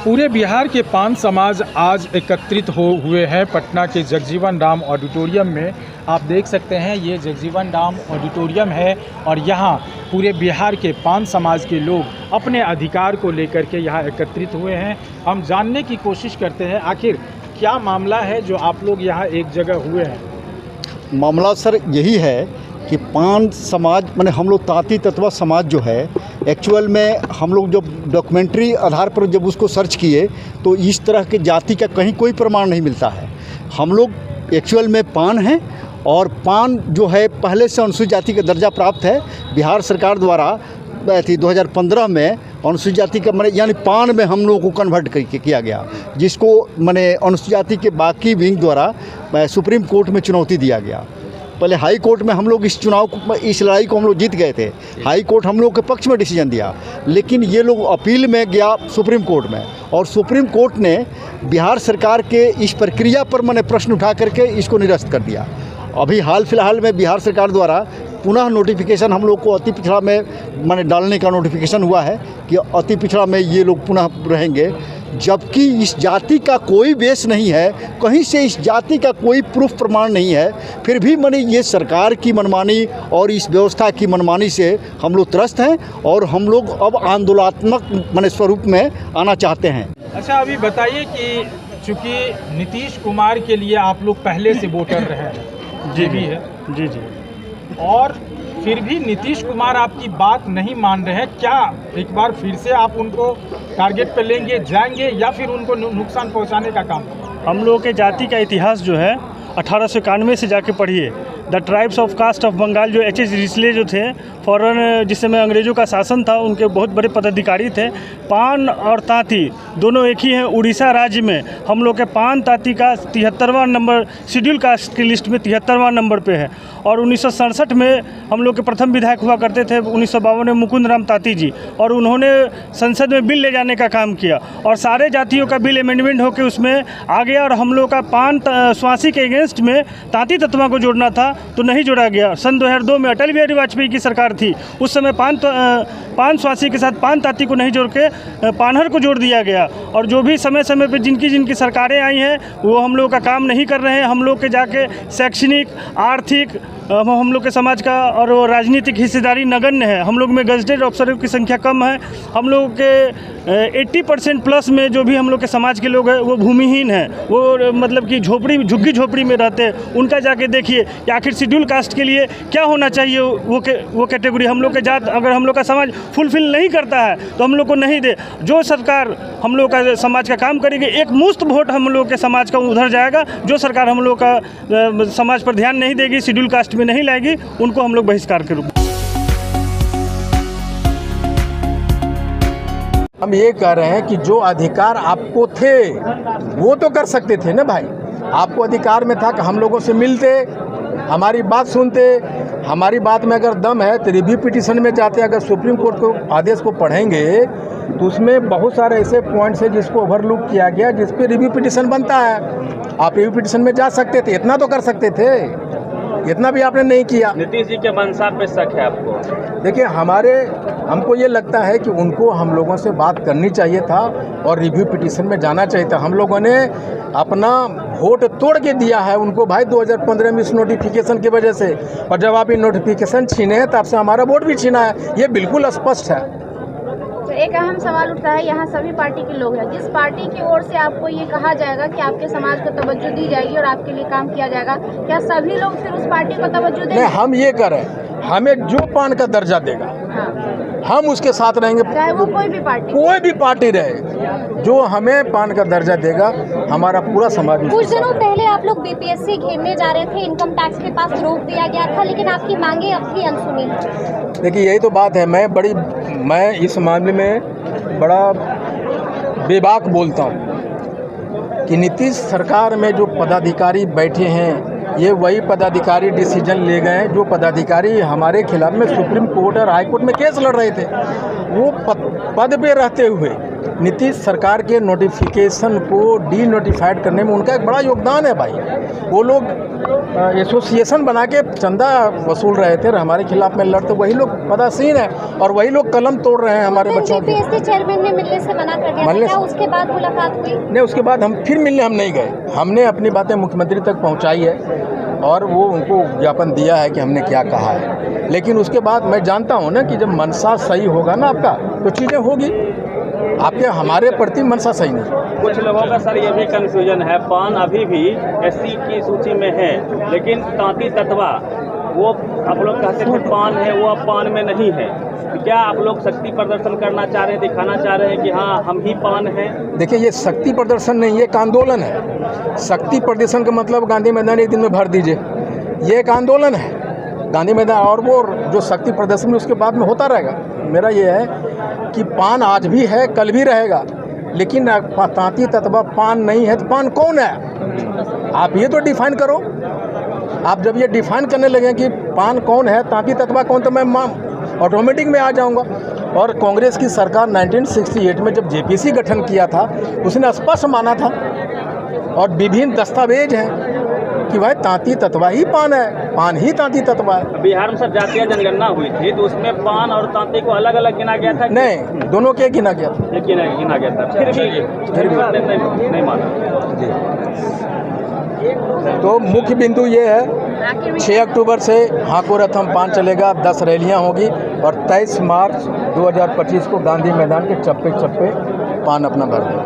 पूरे बिहार के पान समाज आज एकत्रित हुए हैं पटना के जगजीवन राम ऑडिटोरियम में। आप देख सकते हैं ये जगजीवन राम ऑडिटोरियम है और यहाँ पूरे बिहार के पान समाज के लोग अपने अधिकार को लेकर के यहाँ एकत्रित हुए हैं। हम जानने की कोशिश करते हैं आखिर क्या मामला है जो आप लोग यहाँ एक जगह हुए हैं। मामला सर यही है कि पान समाज माने हम लोग तांती तत्वा समाज जो है एक्चुअल में हम लोग जब डॉक्यूमेंट्री आधार पर जब उसको सर्च किए तो इस तरह के जाति का कहीं कोई प्रमाण नहीं मिलता है। हम लोग एक्चुअल में पान हैं और पान जो है पहले से अनुसूचित जाति का दर्जा प्राप्त है। बिहार सरकार द्वारा 2015 में अनुसूचित जाति का माने यानी पान में हम लोगों को कन्वर्ट किया गया, जिसको माने अनुसूचित जाति के बाकी विंग द्वारा सुप्रीम कोर्ट में चुनौती दिया गया। पहले हाई कोर्ट में हम लोग इस लड़ाई को हम लोग जीत गए थे। हाई कोर्ट हम लोग के पक्ष में डिसीजन दिया, लेकिन ये लोग अपील में गया सुप्रीम कोर्ट में और सुप्रीम कोर्ट ने बिहार सरकार के इस प्रक्रिया पर मैंने प्रश्न उठा करके इसको निरस्त कर दिया। अभी हाल फिलहाल में बिहार सरकार द्वारा पुनः नोटिफिकेशन हम लोग को अति पिछड़ा में मैंने डालने का नोटिफिकेशन हुआ है कि अति पिछड़ा में ये लोग पुनः रहेंगे, जबकि इस जाति का कोई बेस नहीं है, कहीं से इस जाति का कोई प्रूफ प्रमाण नहीं है। फिर भी मैंने ये सरकार की मनमानी और इस व्यवस्था की मनमानी से हम लोग त्रस्त हैं और हम लोग अब आंदोलनात्मक मैंने स्वरूप में आना चाहते हैं। अच्छा, अभी बताइए कि चूँकि नीतीश कुमार के लिए आप लोग पहले से वोटर रहे हैं, जी भी है जी, और फिर भी नीतीश कुमार आपकी बात नहीं मान रहे हैं, क्या एक बार फिर से आप उनको टारगेट पे लेंगे जाएंगे या फिर उनको नुकसान पहुंचाने का काम? हम लोगों के जाति का इतिहास जो है 1891 से जाके पढ़िए। The tribes of caste of Bengal जो एच.एस. रिस्ले जो थे फॉरेन जिस समय अंग्रेज़ों का शासन था, उनके बहुत बड़े पदाधिकारी थे। पान और तांती दोनों एक ही हैं। उड़ीसा राज्य में हम लोग के पान तांती का 73वां नंबर शेड्यूल कास्ट की लिस्ट में 73वां नंबर पे है। और 1967 में हम लोग के प्रथम विधायक हुआ करते थे 1952 में मुकुंद राम तांती जी, और उन्होंने संसद में बिल ले जाने का काम किया और सारे जातियों का बिल अमेंडमेंट होकर उसमें आ गया। और हम लोग का पान स्वासी के अगेंस्ट में तांती तत्वा को जोड़ना था तो नहीं जोड़ा गया। सन 2002 में अटल बिहारी वाजपेयी की सरकार थी, उस समय पान स्वासी के साथ पान तांती को नहीं जोड़ के पानहर को जोड़ दिया गया। और जो भी समय समय पे जिनकी सरकारें आई हैं वो हम लोग का काम नहीं कर रहे हैं। हम लोग के जाके शैक्षणिक, आर्थिक, हम लोग के समाज का और राजनीतिक हिस्सेदारी नगण्य है। हम लोग में गजटेड ऑफिसरों की संख्या कम है। हम लोग के 80% प्लस में जो भी हम लोग के समाज के लोग हैं वो भूमिहीन हैं, वो मतलब कि झुग्गी झोपड़ी में रहते हैं। उनका जाके देखिए कि आखिर शेड्यूल कास्ट के लिए क्या होना चाहिए वो कैटेगरी। हम लोग के जात अगर हम लोग का समाज फुलफिल नहीं करता है तो हम लोग को नहीं दे। जो सरकार हम लोग का समाज का काम करेगी, एक मुश्त वोट हम लोग के समाज का उधर जाएगा। जो सरकार हम लोग का समाज पर ध्यान नहीं देगी, शेड्यूल कास्ट में नहीं लाएगी, उनको हम लोग बहिष्कार के रूप में। हम ये कह रहे हैं कि जो अधिकार आपको थे वो तो कर सकते थे ना भाई। आपको अधिकार में था कि हम लोगों से मिलते, हमारी बात सुनते, हमारी बात में अगर दम है तो रिव्यू पिटीशन में जाते। अगर सुप्रीम कोर्ट को आदेश को पढ़ेंगे तो उसमें बहुत सारे ऐसे पॉइंट्स हैं जिसको ओवरलुक किया गया, जिस पे रिव्यू पिटीशन बनता है। आप रिव्यू पिटीशन में जा सकते थे, इतना तो कर सकते थे, इतना भी आपने नहीं किया। नीतीश जी के मंशा पे शक है आपको? देखिए, हमको ये लगता है कि उनको हम लोगों से बात करनी चाहिए था और रिव्यू पिटीशन में जाना चाहिए था। हम लोगों ने अपना वोट तोड़ के दिया है उनको भाई 2015 में इस नोटिफिकेशन की वजह से, और जब आप ये नोटिफिकेशन छीने हैं तब से हमारा वोट भी छीना है, ये बिल्कुल स्पष्ट है। तो एक अहम सवाल उठता है, यहाँ सभी पार्टी के लोग हैं, जिस पार्टी की ओर से आपको ये कहा जाएगा कि आपके समाज को तवज्जो दी जाएगी और आपके लिए काम किया जाएगा, क्या सभी लोग फिर उस पार्टी को तवज्जो देंगे? नहीं, हम ये कर रहे हैं, हमें जो पान का दर्जा देगा हम उसके साथ रहेंगे, चाहे वो कोई भी पार्टी रहे। जो हमें पान का दर्जा देगा हमारा पूरा समाज। कुछ दिनों पहले आप लोग बीपीएससी घेरने जा रहे थे, इनकम टैक्स के पास रोक दिया गया था, लेकिन आपकी मांगे अब भी अनसुनी है। देखिए, यही तो बात है। मैं इस मामले में बड़ा बेबाक बोलता हूँ कि नीतीश सरकार में जो पदाधिकारी बैठे हैं ये वही पदाधिकारी डिसीजन ले गए जो पदाधिकारी हमारे खिलाफ में सुप्रीम कोर्ट और हाई कोर्ट में केस लड़ रहे थे। वो पद पे रहते हुए नीतीश सरकार के नोटिफिकेशन को डी नोटिफाइड करने में उनका एक बड़ा योगदान है भाई। वो लोग एसोसिएशन बना के चंदा वसूल रहे थे और हमारे खिलाफ में लड़ते, वही लोग पदासीन है और वही लोग कलम तोड़ रहे हैं हमारे बच्चों की। बीपीएससी चेयरमैन ने मिलने से मना कर दिया था, क्या उसके बाद मुलाकात हुई? नहीं, उसके बाद हम फिर मिलने हम नहीं गए। हमने अपनी बातें मुख्यमंत्री तक पहुंचाई है और वो उनको ज्ञापन दिया है कि हमने क्या कहा है। लेकिन उसके बाद मैं जानता हूं ना कि जब मनसा सही होगा ना आपका तो चीज़ें होगी। आपके हमारे प्रति मनसा सही नहीं। कुछ लोगों का सर ये भी कंफ्यूजन है, पान अभी भी एससी की सूची में है, लेकिन तांती तत्वा वो आप लोग कहते थे पान है, वो अब पान में नहीं है। तो क्या आप लोग शक्ति प्रदर्शन करना चाह रहे हैं, दिखाना चाह रहे हैं कि हाँ हम ही पान हैं? देखिए, ये शक्ति प्रदर्शन नहीं, ये एक आंदोलन है। शक्ति प्रदर्शन का मतलब गांधी मैदान एक दिन में भर दीजिए, ये एक आंदोलन है गांधी मैदान, और वो जो शक्ति प्रदर्शन उसके बाद में होता रहेगा। मेरा ये है कि पान आज भी है, कल भी रहेगा, लेकिन तांती तत्वा पान नहीं है तो पान कौन है? आप ये तो डिफाइन करो। आप जब ये डिफाइन करने लगे कि पान कौन है, तांती तत्वा कौन, तो मैं ऑटोमेटिक में आ जाऊंगा। और कांग्रेस की सरकार 1968 में जब जेपीसी गठन किया था उसने स्पष्ट माना था और विभिन्न दस्तावेज हैं कि भाई तांती तत्वा ही पान है, पान ही तांती तत्वा है। बिहार में सर जातीय जनगणना हुई थी तो उसमें पान और तांती को अलग अलग गिना गया था? नहीं, दोनों के गिना गया था। गिना गया था, फिर भी नहीं माना जी। तो मुख्य बिंदु ये है 6 अक्टूबर से हाको रथम पान चलेगा, 10 रैलियां होगी और 23 मार्च 2025 को गांधी मैदान के चप्पे चप्पे पान अपना भर दें।